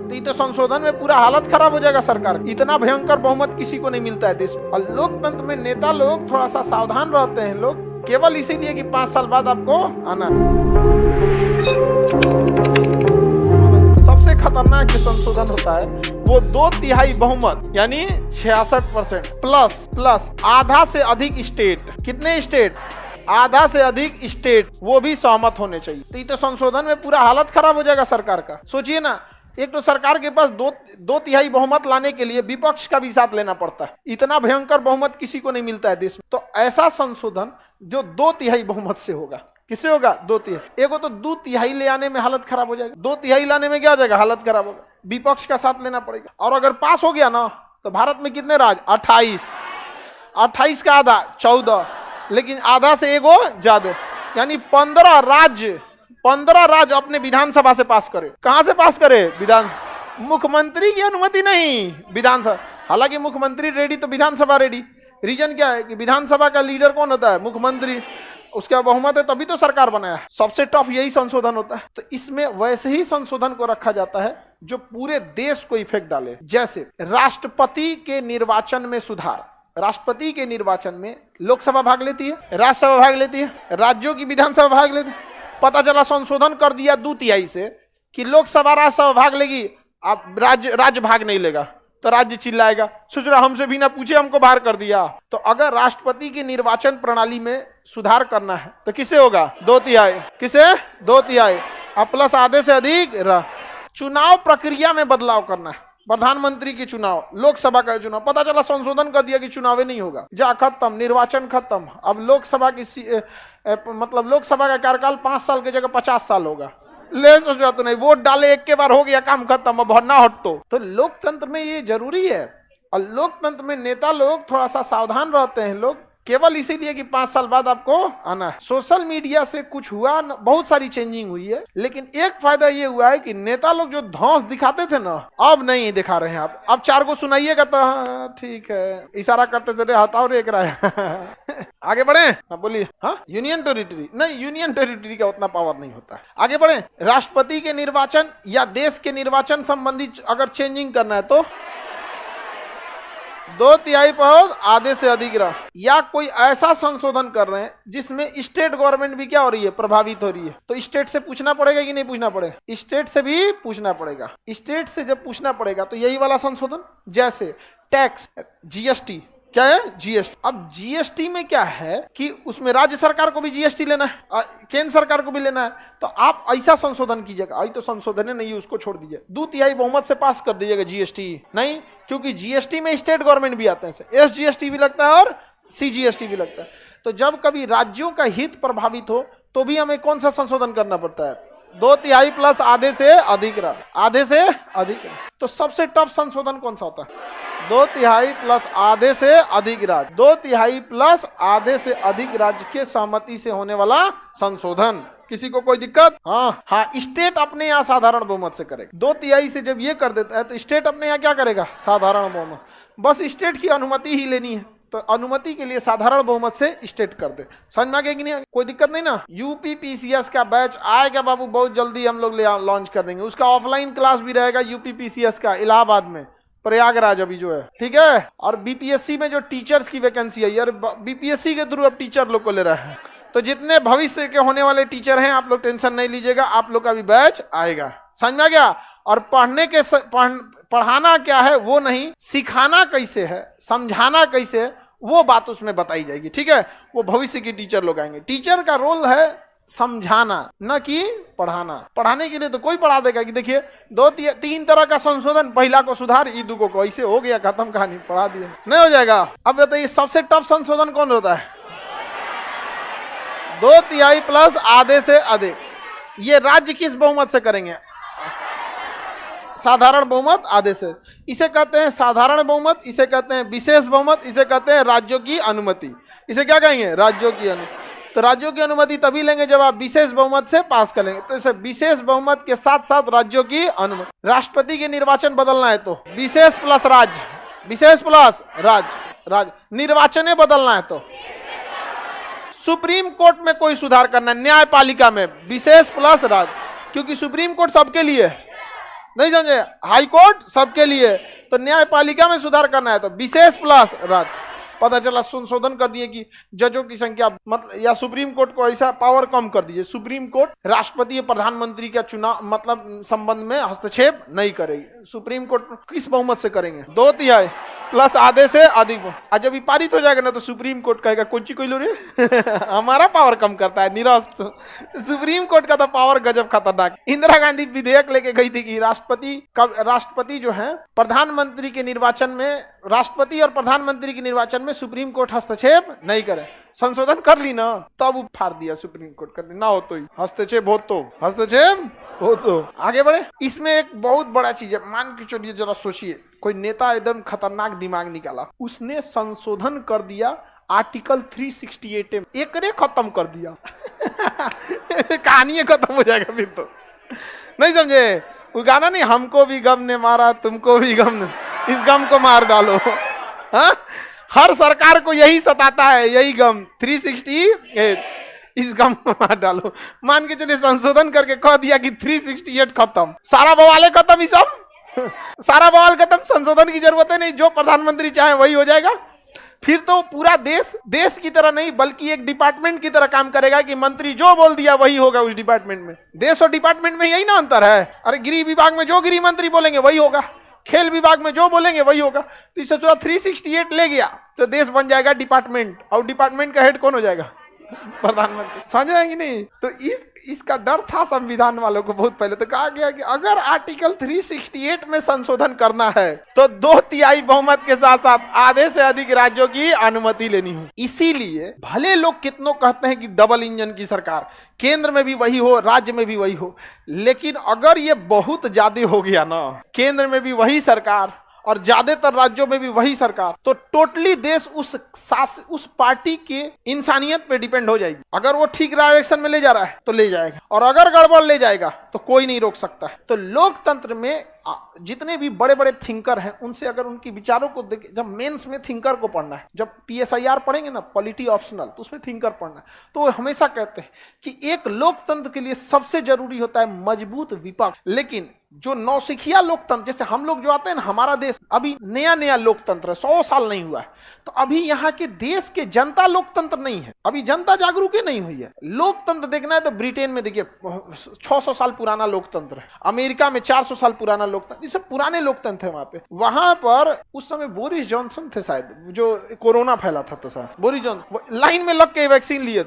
तो ये तो संशोधन में पूरा हालत खराब हो जाएगा सरकार। इतना भयंकर बहुमत किसी को नहीं मिलता है देश में। और लोकतंत्र में नेता लोग थोड़ा सा सावधान रहते हैं लोग, केवल इसीलिए कि 5 साल बाद आपको आना है। सबसे खतरनाक जो संशोधन होता है वो 2/3 बहुमत यानी 66% प्लस आधा से अधिक स्टेट। कितने स्टेट? आधा से अधिक स्टेट, वो भी सहमत होने चाहिए। तो ये तो संशोधन में पूरा हालत खराब हो जाएगा सरकार का। सोचिए ना, एक तो सरकार के पास 2/3 बहुमत लाने के लिए विपक्ष का भी साथ लेना पड़ता है। इतना भयंकर बहुमत किसी को नहीं मिलता है देश में। तो ऐसा संशोधन जो 2/3 बहुमत से होगा, किससे होगा? 2/3। एगो तो 2/3 ले आने में हालत खराब हो जाएगा, 2/3 लाने में क्या हो जाएगा? हालत खराब होगा, विपक्ष का साथ लेना पड़ेगा। और अगर पास हो गया ना तो भारत में कितने राज्य? 28 का आधा 14, लेकिन आधा से एगो ज्यादा, यानी 15 राज्य अपने विधानसभा से पास करे। कहां से पास करे? मुख्यमंत्री की अनुमति नहीं, विधानसभा। हालांकि मुख्यमंत्री रेडी तो विधानसभा रेडी। रीजन क्या है कि विधानसभा का लीडर कौन होता है? मुख्यमंत्री। उसका बहुमत है तभी तो सरकार बनाया है। सबसे टफ यही संशोधन होता है। तो इसमें वैसे ही संशोधन को रखा जाता है जो पूरे देश को इफेक्ट डाले। जैसे राष्ट्रपति के निर्वाचन में सुधार। राष्ट्रपति के निर्वाचन में लोकसभा भाग लेती है, राज्यसभा भाग लेती है, राज्यों की विधानसभा भाग लेती है। पता चला संशोधन कर दिया 2/3 से कि लोकसभा राज्यसभा भाग लेगी, अब राज्य भाग नहीं लेगा, तो राज्य चिल्लाएगा, सोच रहा हमसे भी ना पूछे हमको बाहर कर दिया। तो अगर राष्ट्रपति की निर्वाचन प्रणाली में सुधार करना है तो किसे होगा? 2/3। किसे? 2/3 प्लस आधे से अधिक। चुनाव प्रक्रिया में बदलाव करना है। प्रधानमंत्री के चुनाव, लोकसभा का चुनाव, पता चला संशोधन कर दिया कि चुनाव नहीं होगा, जा खत्म, निर्वाचन खत्म। अब लोकसभा की मतलब लोकसभा का कार्यकाल 5 साल की जगह 50 साल होगा। ले सोचा तो नहीं, वोट डाले एक के बार हो गया, काम खत्म, अब ना हट। तो लोकतंत्र में ये जरूरी है। और लोकतंत्र में नेता लोग थोड़ा सा सावधान रहते हैं लोग, केवल इसीलिए कि 5 साल बाद आपको आना है। सोशल मीडिया से कुछ हुआ, बहुत सारी चेंजिंग हुई है, लेकिन एक फायदा ये हुआ है कि नेता लोग जो धौंस दिखाते थे ना, अब नहीं दिखा रहे हैं। अब 4 को सुनाइएगा तो हाँ ठीक है, इशारा करते थे, हटाओ रे एक राय। आगे बढ़े, हाँ बोलिए। हाँ, यूनियन टेरिटरी नहीं, यूनियन टेरिटरी का उतना पावर नहीं होता है। आगे बढ़े, राष्ट्रपति के निर्वाचन या देश के निर्वाचन संबंधी अगर चेंजिंग करना है तो 2/3 पर आधे से अधिक रहा। या कोई ऐसा संशोधन कर रहे हैं जिसमें स्टेट गवर्नमेंट भी क्या हो रही है? प्रभावित हो रही है। तो स्टेट से पूछना पड़ेगा कि नहीं पूछना पड़ेगा? स्टेट से भी पूछना पड़ेगा। स्टेट से जब पूछना पड़ेगा तो यही वाला संशोधन, जैसे टैक्स, जीएसटी। क्या है? जीएसटी। अब जीएसटी में क्या है कि उसमें राज्य सरकार को भी जीएसटी लेना है, केंद्र सरकार को भी लेना है। तो आप ऐसा संशोधन कीजिएगा। आई तो संशोधन नहीं, उसको छोड़ दीजिए, 2/3 बहुमत से पास कर दीजिएगा जीएसटी। नहीं, क्योंकि जीएसटी में स्टेट गवर्नमेंट भी आते हैं, एसजीएसटी भी लगता है और सीजीएसटी भी लगता है। तो जब कभी राज्यों का हित प्रभावित हो तो भी हमें कौन सा संशोधन करना पड़ता है? 2/3 प्लस आधे से अधिक रहा। आधे से अधिक। तो सबसे टफ संशोधन कौन सा होता है? 2/3 प्लस आधे से अधिक राज्य। 2/3 प्लस आधे से अधिक राज्य के सहमति से होने वाला संशोधन। किसी को कोई दिक्कत? हाँ, स्टेट अपने यहाँ साधारण बहुमत से करेगा। 2/3 से जब ये कर देता है तो स्टेट अपने यहाँ क्या करेगा? साधारण बहुमत। बस स्टेट की अनुमति ही लेनी है, तो अनुमति के लिए साधारण बहुमत से स्टेट कर दे। समझ में आ गया कि नहीं? कोई दिक्कत नहीं ना। यूपीपीसीएस का बैच आएगा बाबू, बहुत जल्दी हम लोग लॉन्च कर देंगे। उसका ऑफलाइन क्लास भी रहेगा यूपीपीसीएस का, इलाहाबाद में, प्रयागराज अभी जो है, ठीक है। और बीपीएससी में जो टीचर्स की वैकेंसी है यार, बीपीएससी के थ्रू अब टीचर लोग को ले रहे हैं। तो जितने भविष्य के होने वाले टीचर हैं, आप लोग टेंशन नहीं लीजिएगा, आप लोग का भी बैच आएगा। समझ में आ गया? और पढ़ाना क्या है वो नहीं, सिखाना कैसे है, समझाना कैसे है, वो बात उसमें बताई जाएगी, ठीक है। वो भविष्य की टीचर लोग आएंगे। टीचर का रोल है समझाना, न कि पढ़ाना। पढ़ाने के लिए तो कोई पढ़ा देगा कि देखिए 2-3 तरह का संशोधन, पहला को सुधार, ई दूगो को ऐसे हो गया, खत्म कहानी, पढ़ा दिया, नहीं हो जाएगा। अब बताइए सबसे टफ संशोधन कौन होता है? 2/3 प्लस आधे से अधिक। ये राज्य किस बहुमत से करेंगे? साधारण बहुमत आधे से। इसे कहते हैं साधारण बहुमत, इसे कहते हैं विशेष बहुमत, इसे कहते हैं राज्यों की अनुमति। इसे क्या कहेंगे? राज्यों की अनुमति। तो राज्यों की अनुमति तभी लेंगे जब आप विशेष बहुमत से पास करेंगे। तो इसे विशेष बहुमत के साथ साथ राज्यों की अनुमति। राष्ट्रपति के निर्वाचन बदलना है तो विशेष प्लस राज्य, विशेष प्लस राज्य। निर्वाचन बदलना है तो सुप्रीम कोर्ट में कोई सुधार करना है, न्यायपालिका में, विशेष प्लस राज्य, क्योंकि सुप्रीम कोर्ट सबके लिए है। नहीं समझे, हाई कोर्ट सबके लिए, तो न्यायपालिका में सुधार करना है तो विशेष प्लस राज्य। पता चला संशोधन कर दिए कि जजों की संख्या मतलब, या सुप्रीम कोर्ट को ऐसा पावर कम कर दीजिए, सुप्रीम कोर्ट राष्ट्रपति या प्रधानमंत्री का चुनाव मतलब संबंध में हस्तक्षेप नहीं करेगी। सुप्रीम कोर्ट किस बहुमत से करेंगे? 2/3 प्लस आधे से अधिक। और जब पारित हो जाएगा ना तो सुप्रीम कोर्ट कहेगा कौन ची कोई लो रे हमारा पावर कम करता है, निरस्त। सुप्रीम कोर्ट का तो पावर गजब खतरनाक। इंदिरा गांधी विधेयक लेके गई थी कि राष्ट्रपति जो है प्रधानमंत्री के निर्वाचन में, राष्ट्रपति और प्रधानमंत्री के निर्वाचन में सुप्रीम कोर्ट हस्तक्षेप नहीं करे। संशोधन कर ली ना, तब वो फाड़ दिया सुप्रीम कोर्ट, कर ना हो तो ही हस्तक्षेप हो तो आगे बढ़े। इसमें एक बहुत बड़ा चीज है, मान के चलिए जरा सोचिए, कोई नेता एकदम खतरनाक दिमाग निकाला, उसने संशोधन कर दिया आर्टिकल 368 में, एकरे खत्म कर दिया कहानी खत्म हो जाएगा फिर तो। नहीं समझे वो गाना नहीं, हमको भी गम ने मारा तुमको भी गम ने, इस गम को मार डालो। हाँ, हर सरकार को यही सताता है, यही गम 368, इस गम को मार डालो। मान के चलिए संशोधन करके कह दिया कि 368 खत्म, सारा बवाले खत्म, ही सब सारा बवाल खत्म, संशोधन की जरूरत है नहीं, जो प्रधानमंत्री चाहे वही हो जाएगा। फिर तो पूरा देश की तरह नहीं बल्कि एक डिपार्टमेंट की तरह काम करेगा कि मंत्री जो बोल दिया वही होगा उस डिपार्टमेंट में। देश और डिपार्टमेंट में यही ना अंतर है। अरे गृह विभाग में जो गृह मंत्री बोलेंगे वही होगा, खेल विभाग में जो बोलेंगे वही होगा। तो इससे थोड़ा 368 ले गया तो देश बन जाएगा डिपार्टमेंट, और डिपार्टमेंट का हेड कौन हो जाएगा? प्रधानमंत्री। समझ रहे हैं कि नहीं? तो इसका डर था संविधान वालों को बहुत पहले। तो कहा गया कि अगर आर्टिकल 368 में संशोधन करना है तो 2/3 बहुमत के साथ साथ आधे से अधिक राज्यों की अनुमति लेनी हो। इसीलिए भले लोग कितनों कहते हैं कि डबल इंजन की सरकार, केंद्र में भी वही हो राज्य में भी वही हो, लेकिन अगर ये बहुत ज्यादा हो गया ना, केंद्र में भी वही सरकार और ज्यादातर राज्यों में भी वही सरकार, तो टोटली देश उस पार्टी के इंसानियत पे डिपेंड हो जाएगी। अगर वो ठीक डायरेक्शन में ले जा रहा है तो ले जाएगा, और अगर गड़बड़ ले जाएगा तो कोई नहीं रोक सकता है। तो लोकतंत्र में जितने भी बड़े बड़े थिंकर हैं उनसे अगर उनकी विचारों को देखें, जब मेंस में थिंकर को पढ़ना है, जब PSIR पढ़ेंगे ना पॉलिटी ऑप्शनल, तो उसमें थिंकर पढ़ना है, तो वो हमेशा कहते हैं कि एक लोकतंत्र के लिए सबसे जरूरी होता है मजबूत विपक्ष। लेकिन जो नौसिखिया लोकतंत्र, जैसे हम लोग जो आते हैं ना, हमारा देश अभी नया लोकतंत्र है, 100 साल नहीं हुआ है, तो अभी यहाँ के देश के जनता लोकतंत्र नहीं है, अभी जनता जागरूक ही नहीं हुई है। लोकतंत्र देखना है तो ब्रिटेन में देखिए 600 साल पुराना लोकतंत्र है, अमेरिका में 400 साल पुराना लोकतंत्र, ये सब पुराने लोकतंत्र है वहां पे। वहां पर उस समय बोरिस जॉनसन थे शायद, जो कोरोना फैला था, तो सर बोरिस जॉनसन लाइन में लग के वैक्सीन लिए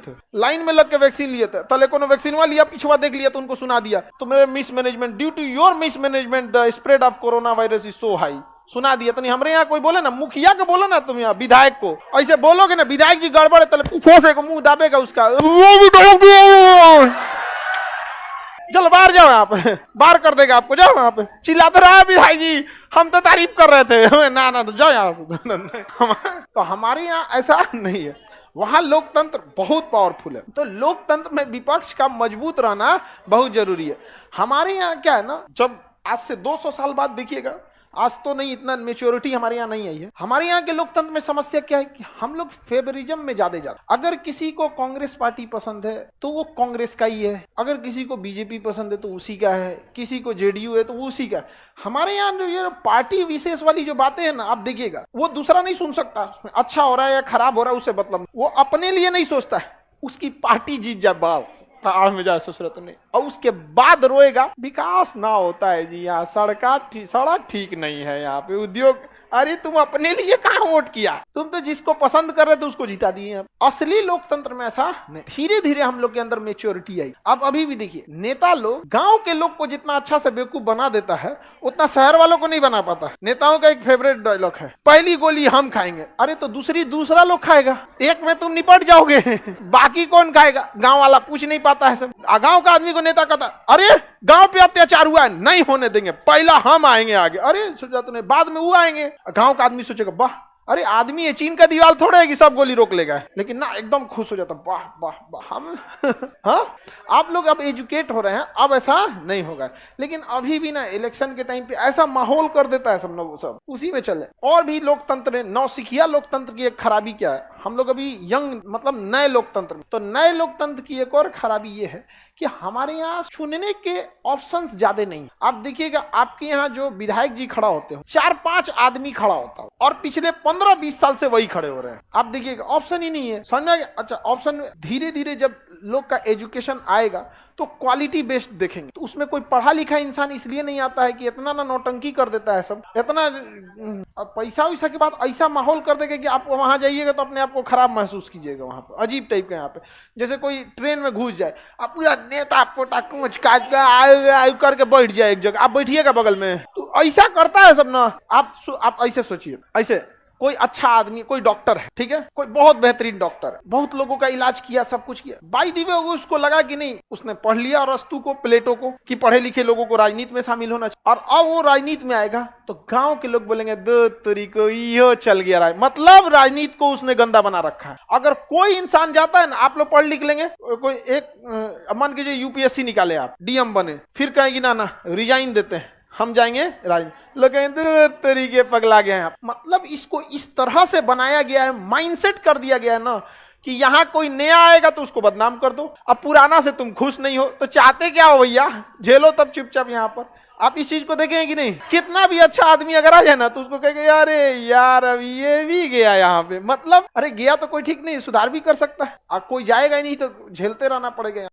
थे, तले कोनो वैक्सीन वाला लिया, पिछवा देख लिया तो उनको सुना दिया, तो मेरे mismanagement, due to your mismanagement the spread of corona virus is so high, सुना दिया। तो नहीं, हमारे यहाँ कोई बोले ना, मुखिया को बोलो ना, तुम यहाँ विधायक को ऐसे बोलोगे ना, विधायक जी गड़बड़ है, तले फोसे को मुंह दाबेगा उसका, चलो बाहर जाओ, यहाँ पे बाहर कर देगा आपको, जाओ यहाँ पे। चिल्लाते रहा विधायक जी, हम तो तारीफ कर रहे थे, ना तो जाओ यहाँ पे। तो हमारे यहाँ ऐसा नहीं है, वहां लोकतंत्र बहुत पावरफुल है। तो लोकतंत्र में विपक्ष का मजबूत रहना बहुत जरूरी है। हमारे यहाँ क्या है ना, जब आज से 200 साल बाद देखिएगा, आज तो नहीं, इतना मेच्योरिटी हमारे यहाँ नहीं आई है। हमारे यहाँ के लोकतंत्र में समस्या क्या है कि हम लोग फेवरिज्म में ज्यादा जाते। अगर किसी को कांग्रेस पार्टी पसंद है तो वो कांग्रेस का ही है, अगर किसी को बीजेपी पसंद है तो उसी का है, किसी को जेडीयू है तो वो उसी का है। हमारे यहाँ जो ये पार्टी विशेष वाली जो बातें हैं ना, आप देखिएगा, वो दूसरा नहीं सुन सकता, उसमें अच्छा हो रहा है या खराब हो रहा है उससे मतलब, वो अपने लिए नहीं सोचता है, उसकी पार्टी जीत जाए बस, आड़ में जाए ससुरत नहीं, और उसके बाद रोएगा विकास ना होता है जी, यहाँ सड़क ठीक नहीं है, यहाँ पे उद्योग, अरे तुम अपने लिए कहाँ वोट किया, तुम तो जिसको पसंद कर रहे थे उसको जिता दिए। असली लोकतंत्र में ऐसा नहीं, धीरे धीरे हम लोग के अंदर मेच्योरिटी आई। अब अभी भी देखिए, नेता लोग गांव के लोग को जितना अच्छा से बेवकूफ बना देता है उतना शहर वालों को नहीं बना पाता। नेताओं का एक फेवरेट डायलॉग है, पहली गोली हम खाएंगे, अरे तो दूसरा लोग खाएगा, एक में तुम निपट जाओगे बाकी कौन खाएगा? गाँव वाला पूछ नहीं पाता है सब। गाँव का आदमी को नेता कहता, अरे गाँव पे अत्याचार हुआ है, नहीं होने देंगे, पहला हम आएंगे आगे, अरे सोचा तूने, बाद में वो आएंगे। गांव का आदमी सोचेगा, वाह, अरे आदमी ये चीन का दीवार थोड़ा है कि सब गोली रोक लेगा, लेकिन ना एकदम खुश हो जाता, वाह वाह वाह हम हाँ। आप लोग अब एजुकेट हो रहे हैं, अब ऐसा नहीं होगा, लेकिन अभी भी ना इलेक्शन के टाइम पे ऐसा माहौल कर देता है सब लोग, सब उसी में चले। और भी लोकतंत्र, नौसिखिया लोकतंत्र की एक खराबी क्या है, हम लोग अभी यंग मतलब नए लोकतंत्र में, तो नए लोकतंत्र की एक और खराबी ये है कि हमारे यहाँ चुनने के ऑप्शंस ज्यादा नहीं। आप देखिएगा आपके यहाँ जो विधायक जी खड़ा होते हो 4-5 आदमी खड़ा होता हो और पिछले 15-20 साल से वही खड़े हो रहे हैं। आप देखिएगा ऑप्शन ही नहीं है, समझा? अच्छा, ऑप्शन धीरे धीरे जब लोग का एजुकेशन आएगा तो क्वालिटी बेस्ड देखेंगे। तो उसमें कोई पढ़ा लिखा इंसान इसलिए नहीं आता है कि इतना ना नौटंकी कर देता है सब, इतना पैसा वैसा के बाद ऐसा माहौल कर देगा कि आप वहां जाइएगा तो अपने आप को खराब महसूस कीजिएगा। वहां पर अजीब टाइप का, यहाँ पे जैसे कोई ट्रेन में घुस जाए, आप पूरा नेता पोटा कुछ काज का करके बैठ जाए एक जगह, आप बैठिएगा बगल में, तो ऐसा करता है सब ना। आप ऐसे सोचिए, ऐसे कोई अच्छा आदमी, कोई डॉक्टर है, ठीक है, कोई बहुत बेहतरीन डॉक्टर है, बहुत लोगों का इलाज किया, सब कुछ किया, बाई दी वे उसको लगा कि नहीं, उसने पढ़ लिया और अस्तु को, प्लेटो को, कि पढ़े लिखे लोगों को राजनीति में शामिल होना चाहिए। और अब वो राजनीति में आएगा तो गांव के लोग बोलेंगे दो तरीको यो चल गया राय, मतलब राजनीति को उसने गंदा बना रखा है। अगर कोई इंसान जाता है ना, आप लोग पढ़ लिख लेंगे, कोई एक मान कीजिए यूपीएससी निकाले, आप डीएम बने, फिर कहेंगे ना रिजाइन देते हैं, हम जाएंगे राजनीति, लोग कहेंगे तरीके पगला गए हैं। मतलब इसको इस तरह से बनाया गया है, माइंडसेट कर दिया गया है ना कि यहाँ कोई नया आएगा तो उसको बदनाम कर दो। अब पुराना से तुम खुश नहीं हो तो चाहते क्या हो भैया, झेलो तब चुपचाप। यहाँ पर आप इस चीज को देखें कि नहीं, कितना भी अच्छा आदमी अगर आ जाए ना तो उसको कहेंगे अरे यार अब ये भी गया यहाँ पे, मतलब अरे गया तो कोई ठीक नहीं, सुधार भी कर सकता है, कोई जाएगा ही नहीं तो झेलते रहना पड़ेगा।